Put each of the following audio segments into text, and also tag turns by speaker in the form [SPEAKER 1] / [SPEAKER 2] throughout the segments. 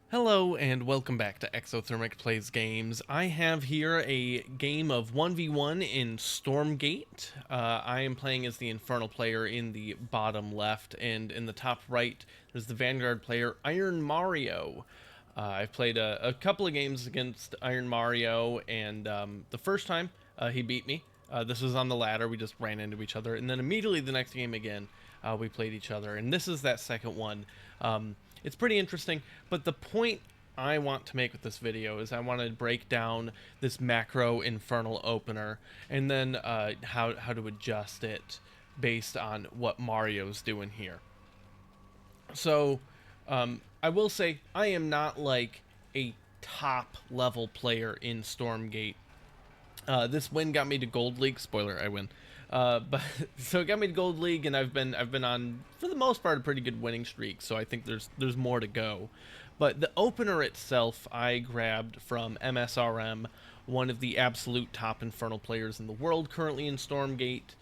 [SPEAKER 1] Hello and welcome back to Exothermic Plays Games. I have here a game of 1v1 in Stormgate. I am playing as the Infernal player in the bottom left, and in the top right there's the Vanguard player, Iron Mario. I've played a couple of games against Iron Mario, and the first time he beat me. This was on the ladder, we just ran into each other, and then immediately the next game again, we played each other, and this is that second one. It's pretty interesting, but the point I want to make with this video is I want to break down this macro infernal opener, and then how to adjust it based on what Mario's doing here. So I will say I am not like a top level player in Stormgate. This win got me to Gold League. Spoiler, I win. But so it got me to Gold League, and I've been on, for the most part, a pretty good winning streak. So I think there's more to go. But the opener itself, I grabbed from MSRM, one of the absolute top Infernal players in the world currently in Stormgate.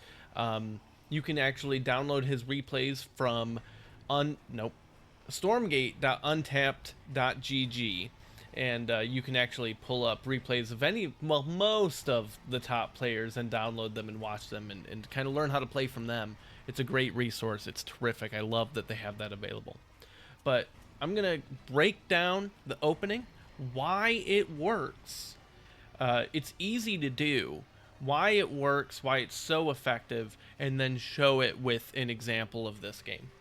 [SPEAKER 1] You can actually download his replays from stormgate.untapped.gg. And you can actually pull up replays of most of the top players and download them and watch them and kind of learn how to play from them. It's a great resource. It's terrific. I love that they have that available. But I'm going to break down the opening, why it works. It's easy to do, why it works, why it's so effective, and then show it with an example of this game.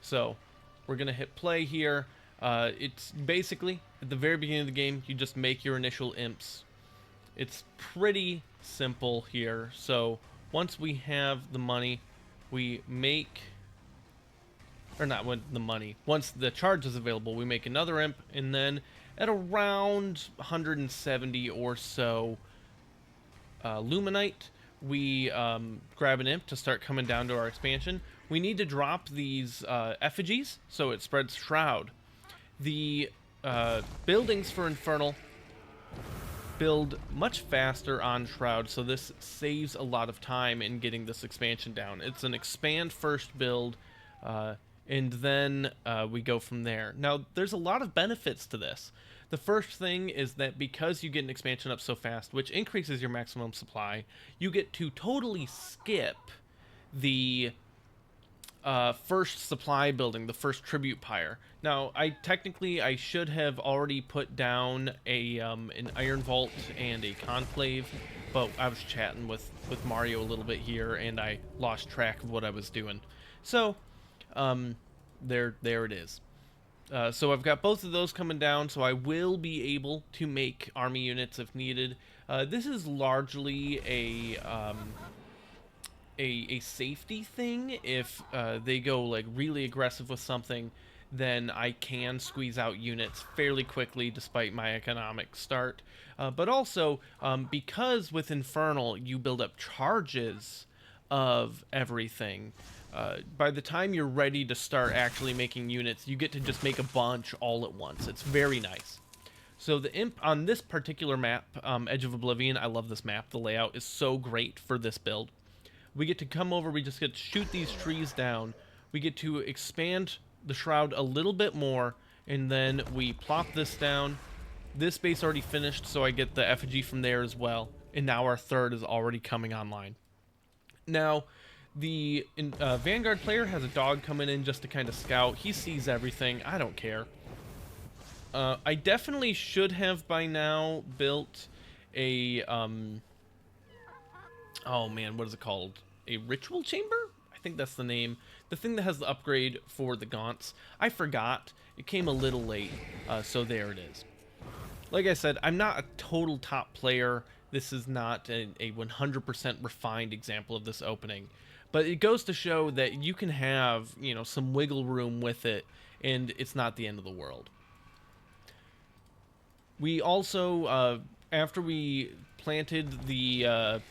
[SPEAKER 1] So we're going to hit play here. It's basically, at the very beginning of the game, you just make your initial imps. It's pretty simple here. So once we have the money, we make, or not when the money, once the charge is available, we make another imp, and then at around 170 or so luminite, we grab an imp to start coming down to our expansion. We need to drop these effigies so it spreads shroud. The buildings for Infernal build much faster on Shroud, so this saves a lot of time in getting this expansion down. It's an expand first build, and then we go from there. Now, there's a lot of benefits to this. The first thing is that because you get an expansion up so fast, which increases your maximum supply, you get to totally skip the first supply building, the first tribute pyre. Now, I should have already put down a an iron vault and a conclave, but I was chatting with Mario a little bit here, and I lost track of what I was doing. So, there it is. So I've got both of those coming down, so I will be able to make army units if needed. This is largely a safety thing. If they go like really aggressive with something, then I can squeeze out units fairly quickly despite my economic start. But also, because with Infernal you build up charges of everything, by the time you're ready to start actually making units, you get to just make a bunch all at once. It's very nice. So the imp on this particular map, Edge of Oblivion, I love this map. The layout is so great for this build. We get to come over, we just get to shoot these trees down, we get to expand the shroud a little bit more, and then we plop this down. This base already finished, so I get the effigy from there as well, and now our third is already coming online. Now, the Vanguard player has a dog coming in just to kind of scout. He sees everything. I don't care. I definitely should have by now built a oh man, what is it called? A ritual chamber? I think that's the name. The thing that has the upgrade for the gaunts. I forgot. It came a little late, so there it is. Like I said, I'm not a total top player. This is not a 100% refined example of this opening. But it goes to show that you can have, you know, some wiggle room with it, and it's not the end of the world. We also, after we planted the... well,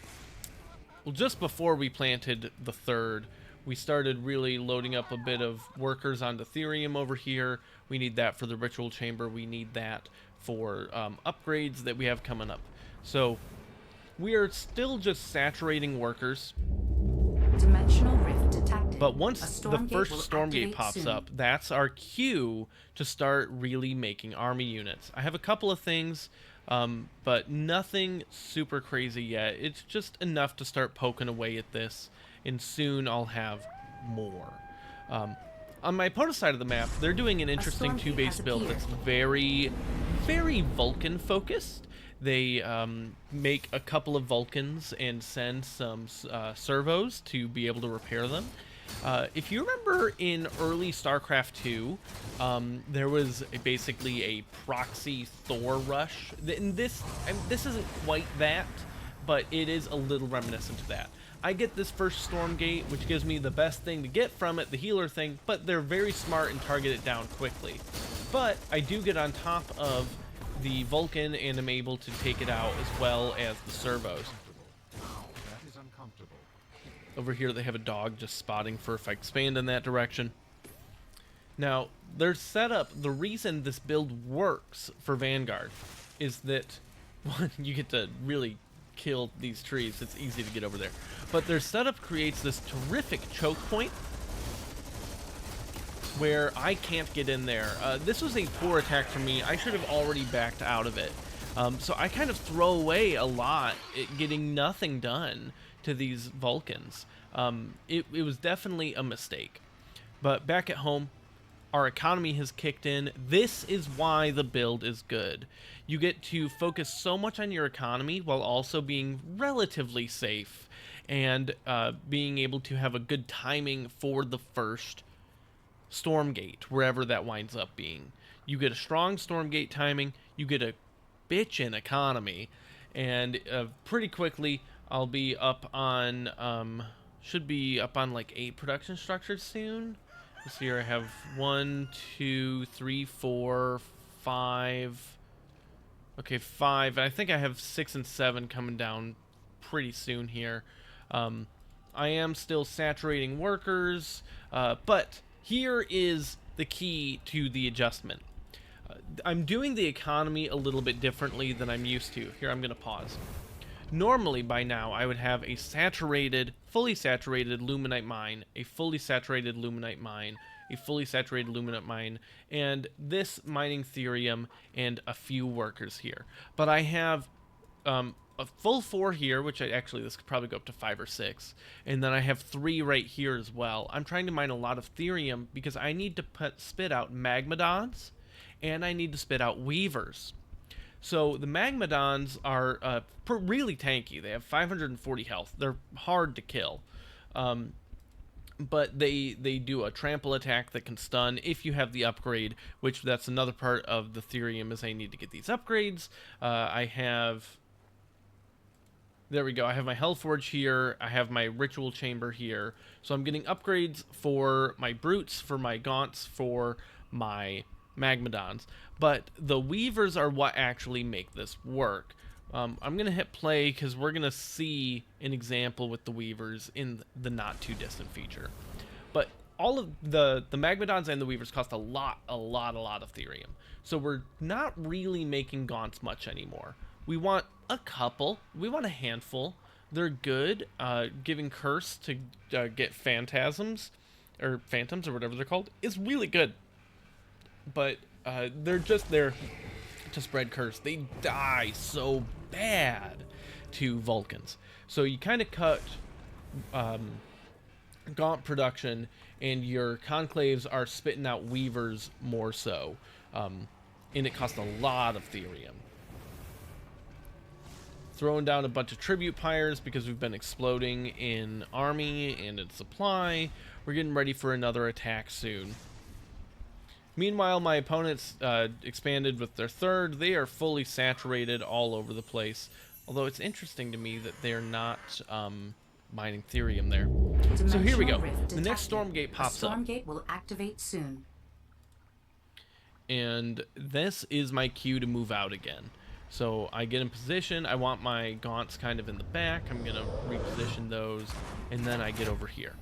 [SPEAKER 1] just before we planted the third, we started really loading up a bit of workers onto thorium over here. We need that for the ritual chamber. We need that for upgrades that we have coming up. So we are still just saturating workers.
[SPEAKER 2] Dimensional rift detected.
[SPEAKER 1] But once the first Stormgate pops up, that's our cue to start really making army units. I have a couple of things, but nothing super crazy yet. It's just enough to start poking away at this, and soon I'll have more. On my opponent's side of the map, they're doing an interesting 2-base build that's very, very Vulcan focused. They make a couple of Vulcans and send some servos to be able to repair them. If you remember in early StarCraft 2, there was basically a proxy Thor rush. And this isn't quite that, but it is a little reminiscent of that. I get this first Stormgate, which gives me the best thing to get from it, the healer thing, but they're very smart and target it down quickly. But I do get on top of the Vulcan and am able to take it out as well as the servos. Over here they have a dog just spotting for if I expand in that direction. Now, their setup, the reason this build works for Vanguard is that, one, you get to really kill these trees. It's easy to get over there. But their setup creates this terrific choke point where I can't get in there. This was a poor attack for me. I should have already backed out of it. So I kind of throw away a lot, getting nothing done to these Vulcans. It was definitely a mistake. But back at home, our economy has kicked in. This is why the build is good. You get to focus so much on your economy while also being relatively safe and being able to have a good timing for the first Stormgate, wherever that winds up being. You get a strong Stormgate timing, you get a bitchin' economy, and pretty quickly I'll be up on, should be up on like 8 production structures soon. This year I have 1, 2, 3, 4, 5. Okay, 5. I think I have 6 and 7 coming down pretty soon here. I am still saturating workers, but here is the key to the adjustment. I'm doing the economy a little bit differently than I'm used to. Here, I'm going to pause. Normally, by now, I would have a saturated, fully saturated luminite mine, a fully saturated luminite mine, a fully saturated luminite mine, and this mining thorium and a few workers here. But I have a full 4 here, which this could probably go up to 5 or 6, and then I have 3 right here as well. I'm trying to mine a lot of thorium because I need to spit out magmadons, and I need to spit out weavers. So the magmadons are really tanky. They have 540 health. They're hard to kill, but they do a trample attack that can stun if you have the upgrade, which that's another part of the thorium is I need to get these upgrades. There we go. I have my Hellforge here. I have my Ritual Chamber here. So I'm getting upgrades for my Brutes, for my Gaunts, for my Magmadons. But the Weavers are what actually make this work. I'm going to hit play because we're going to see an example with the Weavers in the not too distant future. But all of the Magmadons and the Weavers cost a lot of thorium. So we're not really making Gaunts much anymore. We want a couple. We want a handful. They're good. Giving curse to get phantasms or phantoms or whatever they're called is really good. But they're just there to spread curse. They die so bad to Vulcans. So you kind of cut Gaunt production, and your conclaves are spitting out weavers more so. And it costs a lot of thorium. Throwing down a bunch of tribute pyres because we've been exploding in army and in supply. We're getting ready for another attack soon. Meanwhile, my opponents expanded with their 3rd. They are fully saturated all over the place. Although it's interesting to me that they're not mining thorium there. So here we go. The next Stormgate pops up.
[SPEAKER 2] Stormgate will activate soon.
[SPEAKER 1] And this is my cue to move out again. So I get in position. I want my Gaunts kind of in the back. I'm going to reposition those. And then I get over here.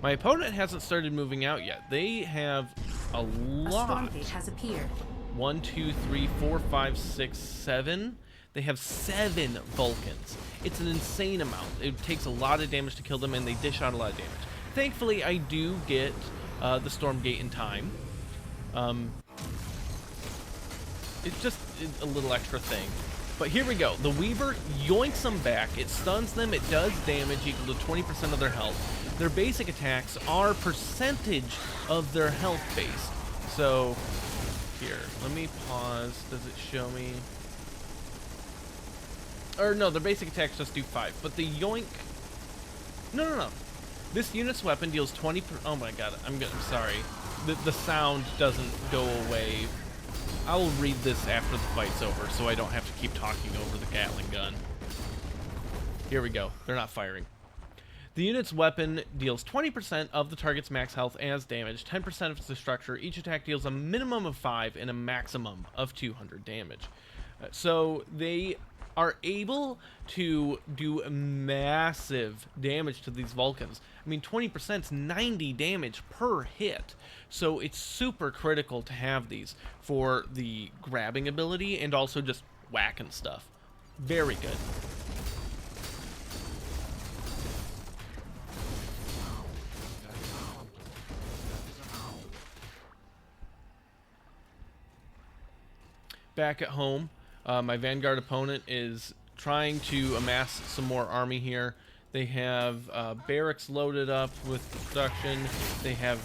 [SPEAKER 1] My opponent hasn't started moving out yet. They have a lot.
[SPEAKER 2] A Stormgate has appeared.
[SPEAKER 1] 1, 2, 3, 4, 5, 6, 7. They have 7 Vulcans. It's an insane amount. It takes a lot of damage to kill them, and they dish out a lot of damage. thankfully, I do get the Stormgate in time. It's just a little extra thing. But here we go. The Weaver yoinks them back. It stuns them. It does damage equal to 20% of their health. Their basic attacks are percentage of their health base. So, here, let me pause. Does it show me? Or no, their basic attacks just do 5. But the yoink... No. This unit's weapon deals 20 per... Oh my god, I'm sorry. The sound doesn't go away. I will read this after the fight's over, so I don't have to keep talking over the Gatling gun. Here we go. They're not firing. The unit's weapon deals 20% of the target's max health as damage, 10% of its structure. Each attack deals a minimum of 5 and a maximum of 200 damage. So they are able to do massive damage to these Vulcans. I mean, 20% is 90 damage per hit. So it's super critical to have these for the grabbing ability and also just whacking stuff. Very good. Back at home, my Vanguard opponent is trying to amass some more army here. They have barracks loaded up with production. They have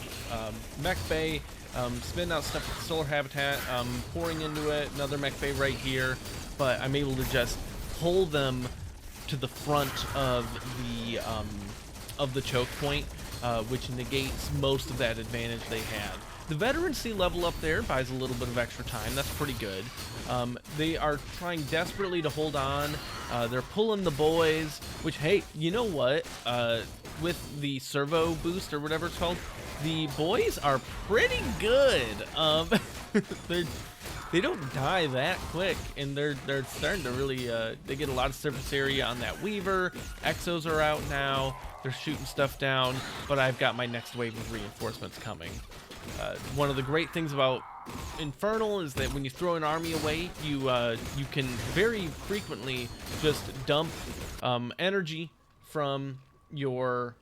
[SPEAKER 1] mech bay, spinning out stuff with solar habitat, pouring into it. Another mech bay right here. But I'm able to just pull them to the front of the choke point, which negates most of that advantage they had. The veterancy level up there buys a little bit of extra time. That's pretty good. They are trying desperately to hold on. They're pulling the boys, which, hey, you know what? With the servo boost or whatever it's called, the boys are pretty good. They don't die that quick, and they're starting to really, they get a lot of surface area on that Weaver. Exos are out now. They're shooting stuff down, but I've got my next wave of reinforcements coming. One of the great things about Infernal is that when you throw an army away, you can very frequently just dump energy from your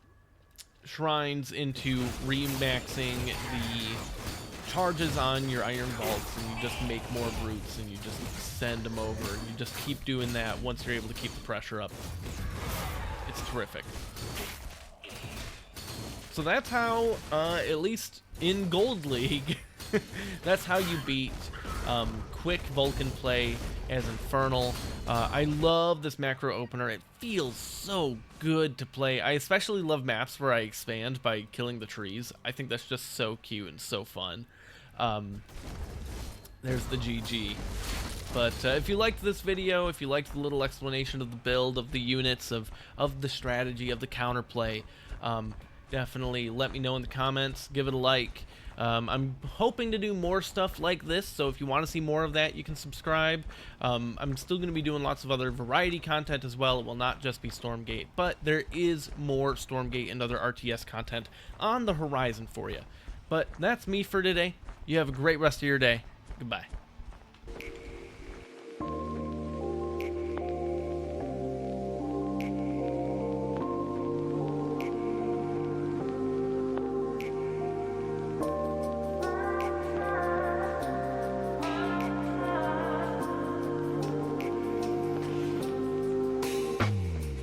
[SPEAKER 1] shrines into remaxing the charges on your iron vaults, and you just make more brutes, and you just send them over, and you just keep doing that once you're able to keep the pressure up. It's terrific. So that's how, at least in Gold League, that's how you beat quick Vulcan play as Infernal. I love this macro opener. It feels so good to play. I especially love maps where I expand by killing the trees. I think that's just so cute and so fun. There's the GG. But if you liked this video, if you liked the little explanation of the build, of the units, of the strategy, of the counterplay, definitely let me know in the comments. Give it a like. I'm hoping to do more stuff like this, so if you want to see more of that, you can subscribe. I'm still going to be doing lots of other variety content as well. It will not just be Stormgate, but there is more Stormgate and other RTS content on the horizon for you. But that's me for today. You have a great rest of your day. Goodbye.